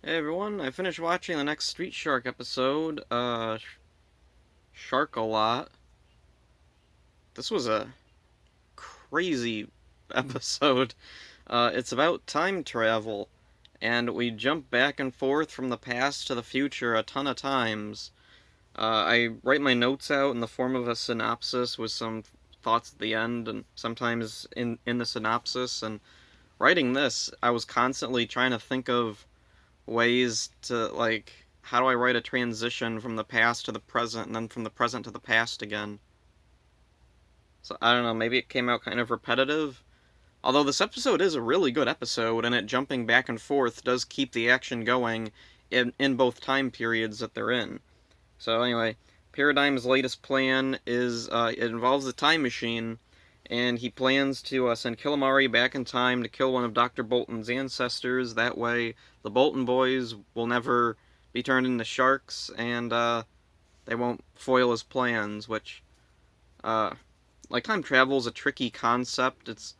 Hey everyone, I finished watching the next Street Shark episode, Shark a Lot. This was a crazy episode. It's about time travel, and we jump back and forth from the past to the future a ton of times. I write my notes out in the form of a synopsis with some thoughts at the end, and sometimes in the synopsis, and writing this, I was constantly trying to think of ways to how do I write a transition from the past to the present and then from the present to the past again. So I don't know, maybe it came out kind of repetitive. Although this episode is a really good episode and it jumping back and forth does keep the action going in both time periods that they're in. So anyway, Paradigm's latest plan is it involves a time machine, and he plans to send Killamari back in time to kill one of Dr. Bolton's ancestors. That way, the Bolton boys will never be turned into sharks, and they won't foil his plans. Which, uh, time travel is a tricky concept. It's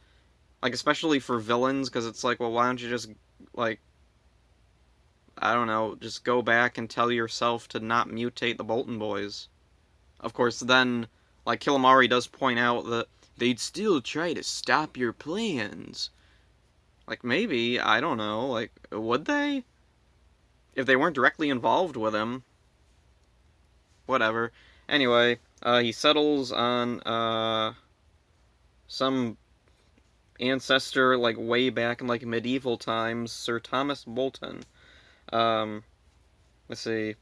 especially for villains, because it's like, well, why don't you just like I don't know, just go back and tell yourself to not mutate the Bolton boys. Of course, then, Killamari does point out that they'd still try to stop your plans. Maybe, I don't know, would they? If they weren't directly involved with him. Whatever. Anyway, he settles on, some ancestor, way back in, medieval times, Sir Thomas Bolton. Um, let's see.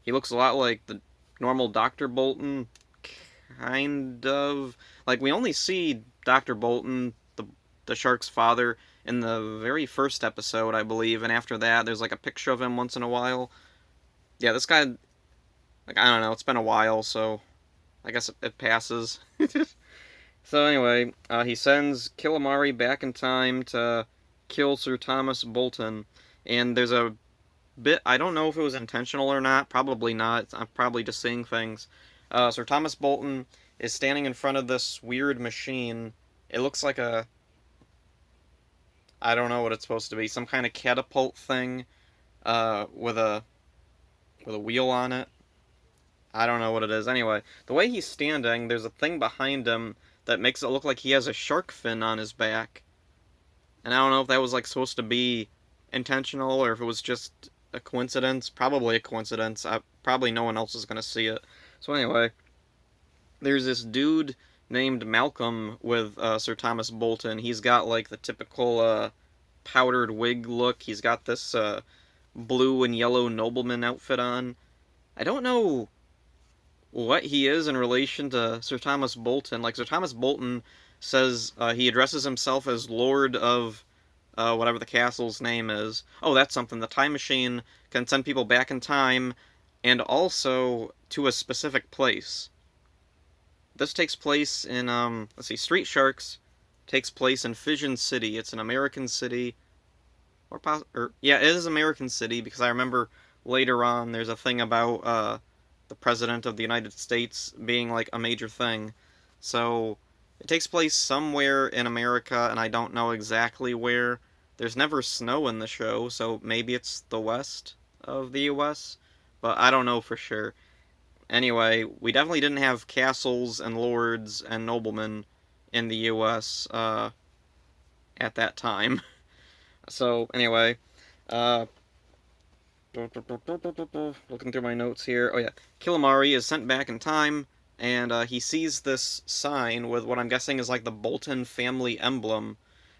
He looks a lot like the normal Dr. Bolton, kind of. We only see Dr. Bolton, the shark's father, in the very first episode, I believe, and after that, there's a picture of him once in a while. Yeah, this guy, I don't know, it's been a while, so I guess it passes. So anyway, he sends Killamari back in time to kill Sir Thomas Bolton, and there's a bit, I don't know if it was intentional or not, probably not, I'm probably just seeing things. Sir Thomas Bolton is standing in front of this weird machine. It looks like I don't know what it's supposed to be, some kind of catapult thing, with a wheel on it. I don't know what it is. Anyway, the way he's standing, there's a thing behind him that makes it look like he has a shark fin on his back. And I don't know if that was supposed to be intentional or if it was just a coincidence. Probably a coincidence. Probably no one else is gonna see it. So anyway, there's this dude named Malcolm with Sir Thomas Bolton. He's got the typical powdered wig look. He's got this blue and yellow nobleman outfit on. I don't know what he is in relation to Sir Thomas Bolton. Sir Thomas Bolton says he addresses himself as Lord of whatever the castle's name is. Oh, that's something. The time machine can send people back in time and also to a specific place. This takes place in let's see, Street Sharks takes place in Fission City. It's an American city, or yeah, it is American City because I remember later on there's a thing about the president of the United States being a major thing. So it takes place somewhere in America, and I don't know exactly where. There's never snow in the show, so maybe it's the west of the U.S., but I don't know for sure. Anyway, we definitely didn't have castles and lords and noblemen in the U.S. At that time. So anyway, uh, looking through my notes here. Oh yeah, Killamari is sent back in time, and he sees this sign with what I'm guessing is the Bolton family emblem,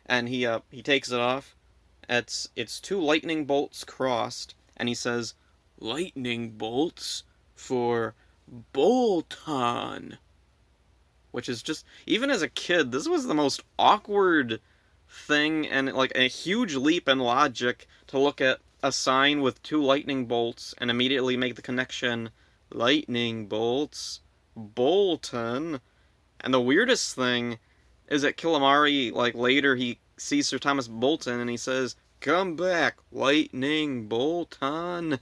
and he takes it off. It's two lightning bolts crossed, and he says, "Lightning bolts for Bolton," which is just, even as a kid, this was the most awkward thing, and a huge leap in logic to look at a sign with two lightning bolts and immediately make the connection, lightning bolts, Bolton. And the weirdest thing is that Killamari, later he sees Sir Thomas Bolton and he says, "Come back, lightning Bolton."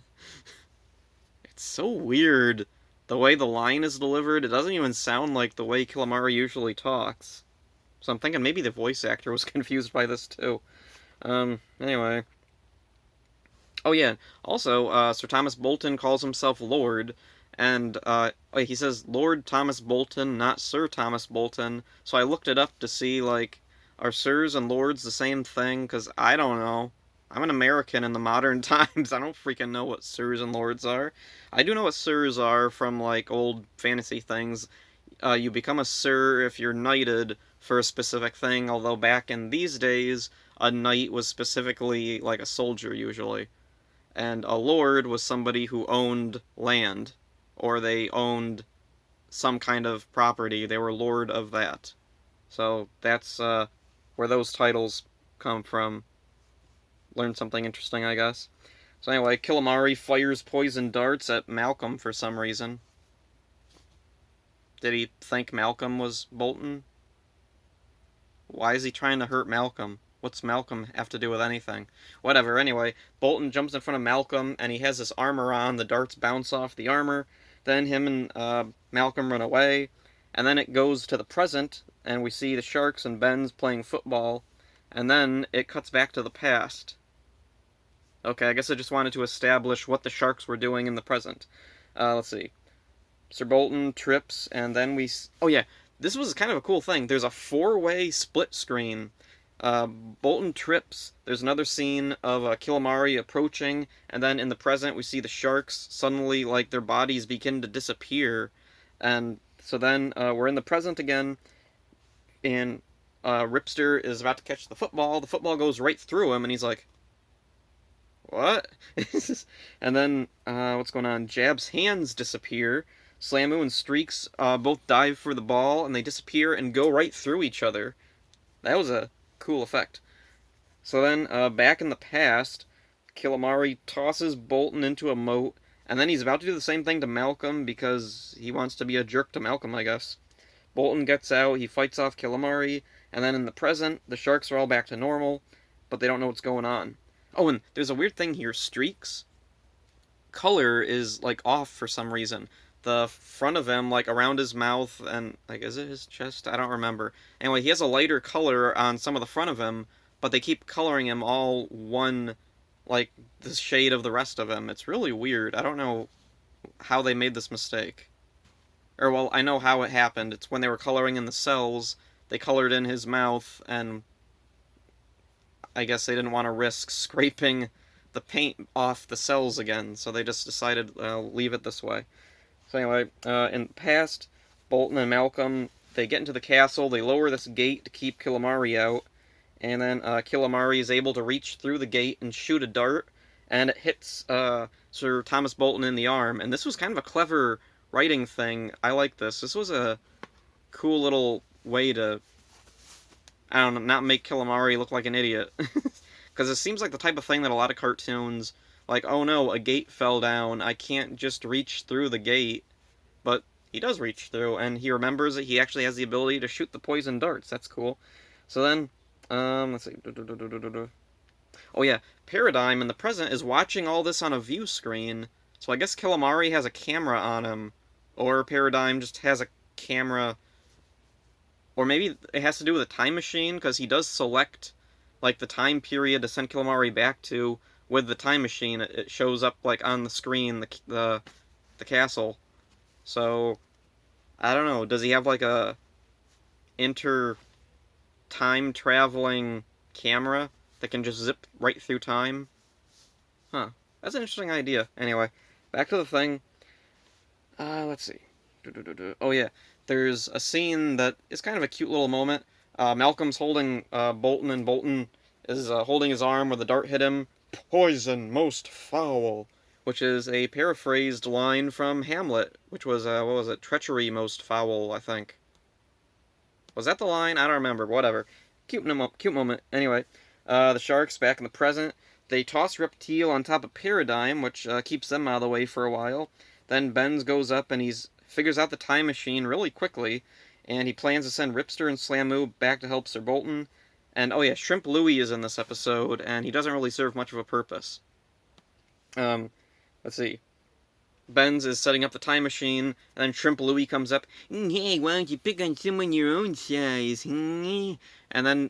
It's so weird the way the line is delivered. It doesn't even sound like the way Killamari usually talks. So I'm thinking maybe the voice actor was confused by this too. Anyway. Oh yeah. Also, Sir Thomas Bolton calls himself Lord, and he says Lord Thomas Bolton, not Sir Thomas Bolton. So I looked it up to see like, are sirs and lords the same thing? Cause I don't know. I'm an American in the modern times. I don't freaking know what sirs and lords are. I do know what sirs are from like old fantasy things. You become a sir if you're knighted for a specific thing. Although back in these days, a knight was specifically like a soldier usually, and a lord was somebody who owned land, or they owned some kind of property. They were lord of that. So that's where those titles come from. Learned something interesting, I guess. So anyway, Killamari fires poison darts at Malcolm for some reason. Did he think Malcolm was Bolton? Why is he trying to hurt Malcolm? What's Malcolm have to do with anything? Whatever, anyway, Bolton jumps in front of Malcolm, and he has his armor on. The darts bounce off the armor. Then him and Malcolm run away. And then it goes to the present, and we see the Sharks and Benz playing football. And then it cuts back to the past. Okay, I guess I just wanted to establish what the Sharks were doing in the present. Let's see. Sir Bolton trips, and then we... Oh yeah, this was kind of a cool thing. There's a four-way split screen. Bolton trips. There's another scene of Killamari approaching, and then in the present we see the Sharks suddenly, like, their bodies begin to disappear. And so then we're in the present again, and Ripster is about to catch the football. The football goes right through him, and he's like, what? And then, what's going on? Jab's hands disappear. Slamu and Streaks both dive for the ball, and they disappear and go right through each other. That was a cool effect. So then, back in the past, Killamari tosses Bolton into a moat, and then he's about to do the same thing to Malcolm because he wants to be a jerk to Malcolm, I guess. Bolton gets out, he fights off Killamari, and then in the present, the Sharks are all back to normal, but they don't know what's going on. Oh, and there's a weird thing here. Streaks' color is, like, off for some reason. The front of him, like, around his mouth and, like, is it his chest? I don't remember. Anyway, he has a lighter color on some of the front of him, but they keep coloring him all one, like, the shade of the rest of him. It's really weird. I don't know how they made this mistake. Or, well, I know how it happened. It's when they were coloring in the cells, they colored in his mouth, and I guess they didn't want to risk scraping the paint off the cells again, so they just decided leave it this way. So anyway, in the past, Bolton and Malcolm, they get into the castle, they lower this gate to keep Killamari out, and then Killamari is able to reach through the gate and shoot a dart, and it hits Sir Thomas Bolton in the arm. And this was kind of a clever writing thing. I like this. This was a cool little way to, I don't know, not make Killamari look like an idiot. Because it seems like the type of thing that a lot of cartoons, like, oh no, a gate fell down, I can't just reach through the gate. But he does reach through, and he remembers that he actually has the ability to shoot the poison darts. That's cool. So then, let's see. Oh yeah, Paradigm in the present is watching all this on a view screen. So I guess Killamari has a camera on him, or Paradigm just has a camera. Or maybe it has to do with a time machine, because he does select, like, the time period to send Killamari back to with the time machine. It shows up, like, on the screen, the castle. So, I don't know, does he have, like, a time traveling camera that can just zip right through time? Huh. That's an interesting idea. Anyway, back to the thing. Let's see. Oh yeah, there's a scene that is kind of a cute little moment. Malcolm's holding Bolton, and Bolton is holding his arm where the dart hit him. Poison most foul, which is a paraphrased line from Hamlet, which was, what was it? Treachery most foul, I think. Was that the line? I don't remember. Whatever. Cute moment. Anyway, the Sharks back in the present. They toss Reptile on top of Paradigm, which keeps them out of the way for a while. Then Benz goes up and figures out the time machine really quickly, and he plans to send Ripster and Slamu back to help Sir Bolton. And oh yeah, Shrimp Louie is in this episode, and he doesn't really serve much of a purpose. Let's see. Benz is setting up the time machine, and then Shrimp Louie comes up. Hey, why don't you pick on someone your own size? And then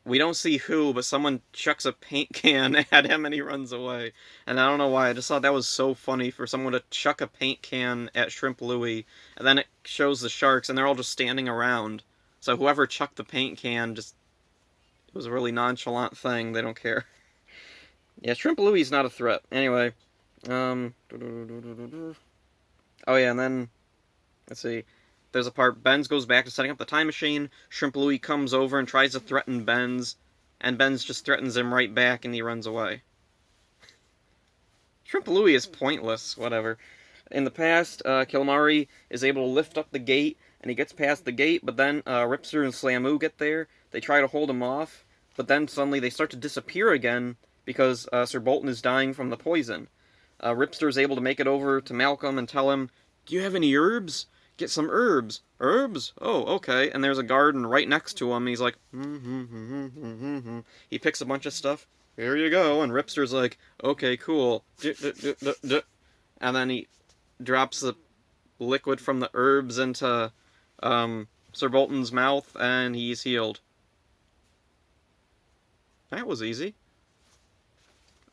we don't see who, but someone chucks a paint can at him and he runs away. And I don't know why, I just thought that was so funny for someone to chuck a paint can at Shrimp Louie, and then it shows the sharks and they're all just standing around. So whoever chucked the paint can just, it was a really nonchalant thing, they don't care. Yeah, Shrimp Louie's not a threat. Anyway, oh yeah, and then, let's see. There's a part, Benz goes back to setting up the time machine, Shrimp Louie comes over and tries to threaten Benz, and Benz just threatens him right back and he runs away. Shrimp Louie is pointless, whatever. In the past, Calamari is able to lift up the gate, and he gets past the gate, but then Ripster and Slamoo get there, they try to hold him off, but then suddenly they start to disappear again, because Sir Bolton is dying from the poison. Ripster is able to make it over to Malcolm and tell him, "Do you have any herbs? Get some herbs." "Herbs? Oh, okay." And there's a garden right next to him, and he's like, he picks a bunch of stuff. "Here you go." And Ripster's like, "Okay, cool." And then he drops the liquid from the herbs into Sir Bolton's mouth, and he's healed. That was easy.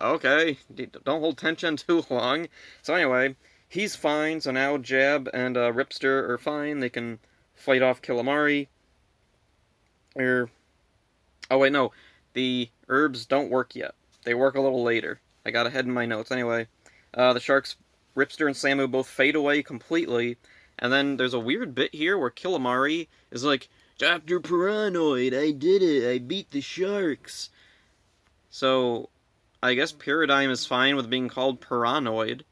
Okay, don't hold tension too long. So anyway, he's fine, so now Jab and Ripster are fine. They can fight off Calamari. Oh wait, no. The herbs don't work yet. They work a little later. I got ahead in my notes. Anyway, the sharks, Ripster and Slamoo, both fade away completely. And then there's a weird bit here where Calamari is like, "Dr. Paranoid, I did it. I beat the sharks." So, I guess Paradigm is fine with being called Paranoid.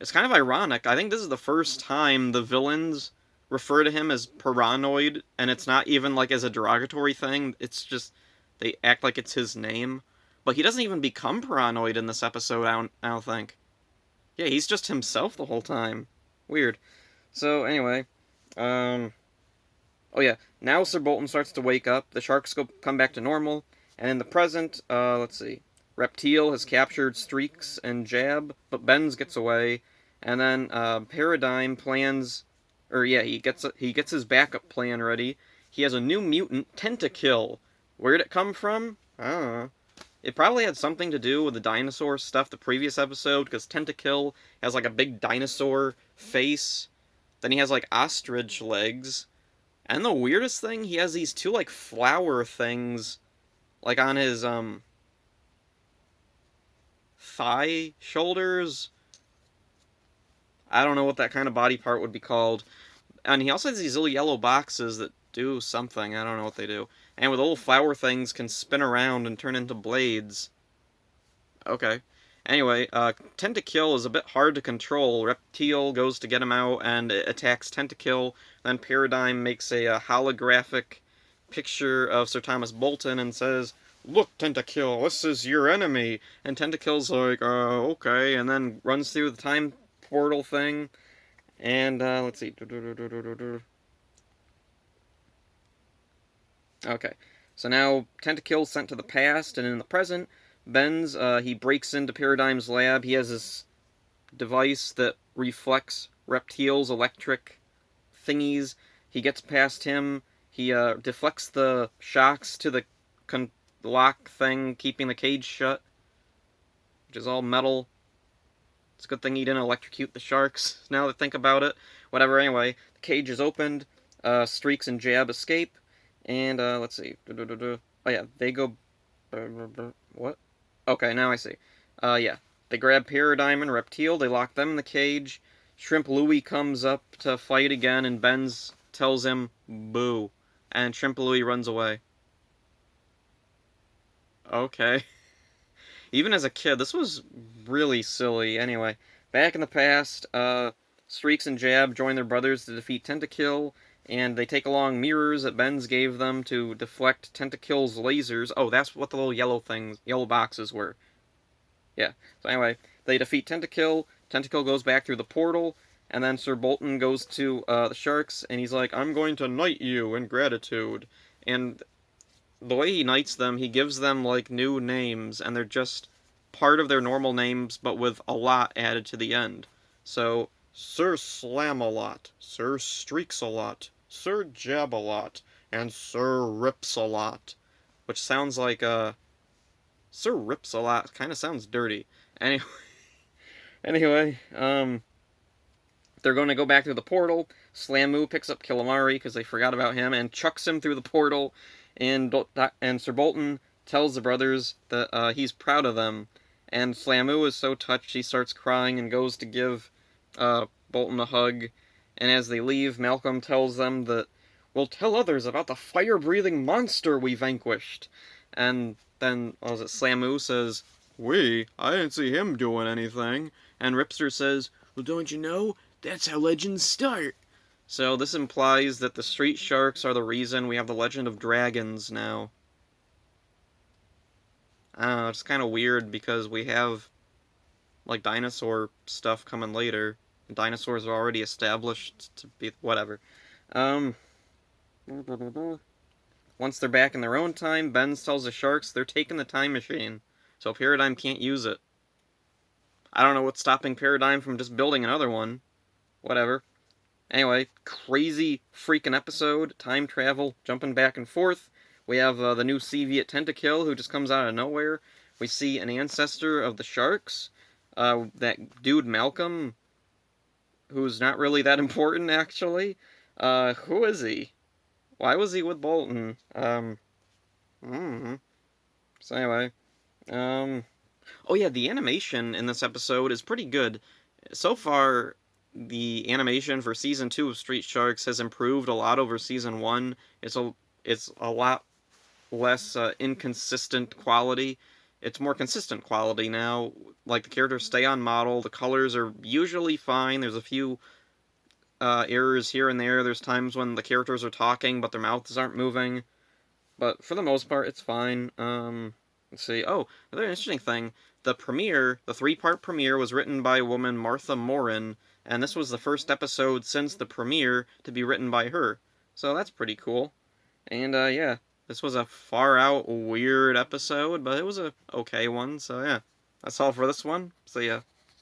It's kind of ironic. I think this is the first time the villains refer to him as Paranoid, and it's not even like as a derogatory thing. It's just they act like it's his name. But he doesn't even become paranoid in this episode, I don't think. Yeah, he's just himself the whole time. Weird. So, anyway. Um. Oh, yeah. Now Sir Bolton starts to wake up. The sharks come back to normal. And in the present, let's see. Reptile has captured Streaks and Jab, but Benz gets away. And then Paradigm plans, or yeah, he gets his backup plan ready. He has a new mutant, Tentakill. Where'd it come from? I don't know. It probably had something to do with the dinosaur stuff the previous episode, because Tentakill has like a big dinosaur face. Then he has like ostrich legs. And the weirdest thing, he has these two like flower things like on his thigh shoulders. I don't know what that kind of body part would be called. And he also has these little yellow boxes that do something. I don't know what they do. And with little flower things can spin around and turn into blades. Okay. Anyway, Tentakill is a bit hard to control. Reptile goes to get him out and it attacks Tentakill. Then Paradigm makes a holographic picture of Sir Thomas Bolton and says, "Look, Tentakill, this is your enemy." And Tentakill's like, okay, and then runs through the time portal thing. And, let's see. Okay, so now Tentakill's sent to the past, and in the present, Benz, he breaks into Paradigm's lab. He has this device that reflects Reptile's electric thingies. He gets past him. He deflects the shocks to the lock thing, keeping the cage shut, which is all metal. It's a good thing he didn't electrocute the sharks, now that I think about it. Whatever, anyway, the cage is opened. Streaks and Jab escape. And, let's see. Oh, yeah, they go... What? Okay, now I see. Yeah. They grab Paradigm and Reptile, they lock them in the cage. Shrimp Louie comes up to fight again, and Benz tells him, "Boo." And Shrimp Louie runs away. Okay. Even as a kid, this was really silly. Anyway, back in the past, Streaks and Jab join their brothers to defeat Tentakill, and they take along mirrors that Benz gave them to deflect Tentakill's lasers. Oh, that's what the little yellow boxes were. Yeah. So anyway, they defeat Tentakill. Tentakill goes back through the portal, and then Sir Bolton goes to the sharks, and he's like, "I'm going to knight you in gratitude." And the way he knights them, he gives them like new names, and they're just part of their normal names, but with a lot added to the end. So, Sir Slam-a-lot, Sir Streaks-a-lot, Sir Jab-a-lot, and Sir Rips-a-lot. which sounds like Sir Rips-a-Lot. Kind of sounds dirty. Anyway, anyway, they're going to go back through the portal. Slammu picks up Killamari because they forgot about him and chucks him through the portal. And Sir Bolton tells the brothers that he's proud of them. And Slammu is so touched he starts crying and goes to give Bolton a hug. And as they leave, Malcolm tells them that we'll tell others about the fire-breathing monster we vanquished. And then, what was it, Slammu says, "We? I didn't see him doing anything." And Ripster says, "Well, don't you know? That's how legends start." So this implies that the street sharks are the reason we have the Legend of Dragons now. I don't know, it's kind of weird because we have, like, dinosaur stuff coming later. Dinosaurs are already established to be... whatever. Once they're back in their own time, Ben tells the sharks they're taking the time machine, so Paradigm can't use it. I don't know what's stopping Paradigm from just building another one. Whatever. Anyway, crazy freaking episode. Time travel, jumping back and forth. We have the new Seviet Tentakill who just comes out of nowhere. We see an ancestor of the sharks. That dude Malcolm, who's not really that important, actually. Who is he? Why was he with Bolton? So anyway, oh yeah, the animation in this episode is pretty good. So far, the animation for season 2 of Street Sharks has improved a lot over season 1. It's a lot less inconsistent quality. It's more consistent quality now. Like, the characters stay on model, the colors are usually fine. There's a few errors here and there. There's times when the characters are talking, but their mouths aren't moving. But for the most part, it's fine. Let's see. Oh, another interesting thing. The 3-part premiere, was written by a woman, Martha Morin, and this was the first episode since the premiere to be written by her. So that's pretty cool. And, yeah. This was a far-out, weird episode, but it was a okay one, so yeah. That's all for this one. See ya.